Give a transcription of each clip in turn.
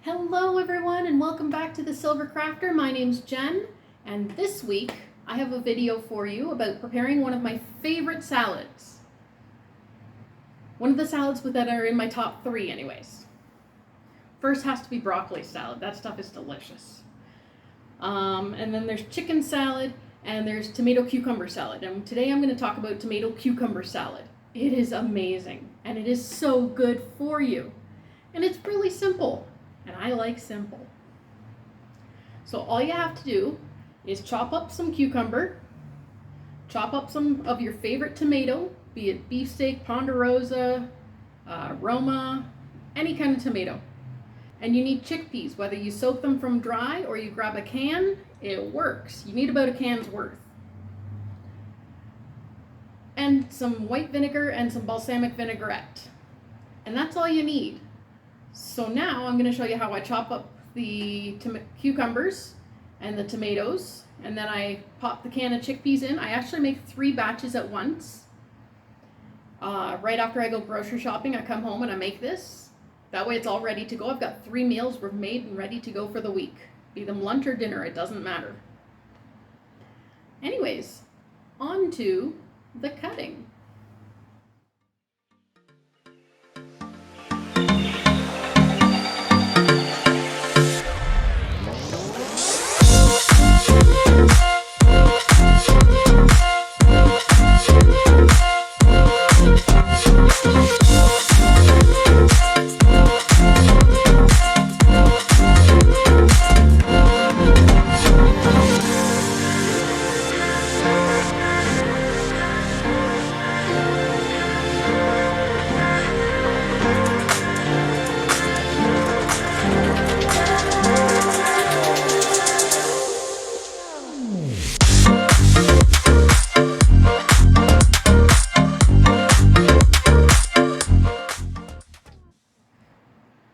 Hello everyone and welcome back to the Silver Crafter. My name's Jen and this week I have a video for you about preparing one of my favorite salads. One of the salads that are in my top 3 anyways. First has to be broccoli salad. That stuff is delicious. And then there's chicken salad and there's tomato cucumber salad. And today I'm going to talk about tomato cucumber salad. It is amazing and it is so good for you. And it's really simple. And I like simple. So all you have to do is chop up some cucumber, chop up some of your favorite tomato, be it beefsteak, ponderosa, Roma, any kind of tomato. And you need chickpeas, whether you soak them from dry or you grab a can, it works. You need about a can's worth. And some white vinegar and some balsamic vinaigrette. And that's all you need. So now I'm going to show you how I chop up the cucumbers and the tomatoes, and then I pop the can of chickpeas in. I actually make 3 batches at once. Right after I go grocery shopping, I come home and I make this. That way it's all ready to go. I've got 3 meals made and ready to go for the week. Be them lunch or dinner, it doesn't matter. Anyways, on to the cutting.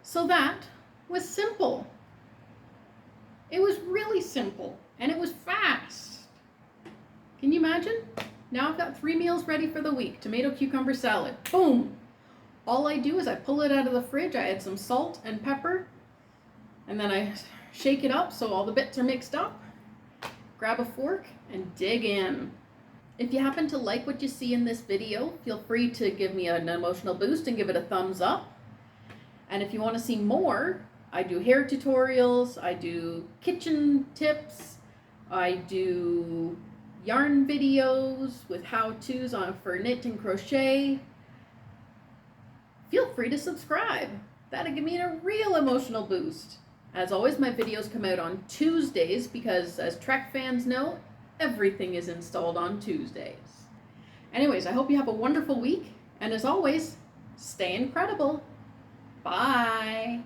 So that was simple. It was really simple and it was fast. Can you imagine? Now I've got 3 meals ready for the week. Tomato cucumber salad. Boom! All I do is I pull it out of the fridge, I add some salt and pepper, and then I shake it up so all the bits are mixed up. Grab a fork and dig in. If you happen to like what you see in this video, feel free to give me an emotional boost and give it a thumbs up. And if you want to see more, I do hair tutorials, I do kitchen tips, I do yarn videos with how-tos for knit and crochet. Feel free to subscribe. That'll give me a real emotional boost. As always, my videos come out on Tuesdays because, as Trek fans know, everything is installed on Tuesdays. Anyways, I hope you have a wonderful week, and as always, stay incredible. Bye.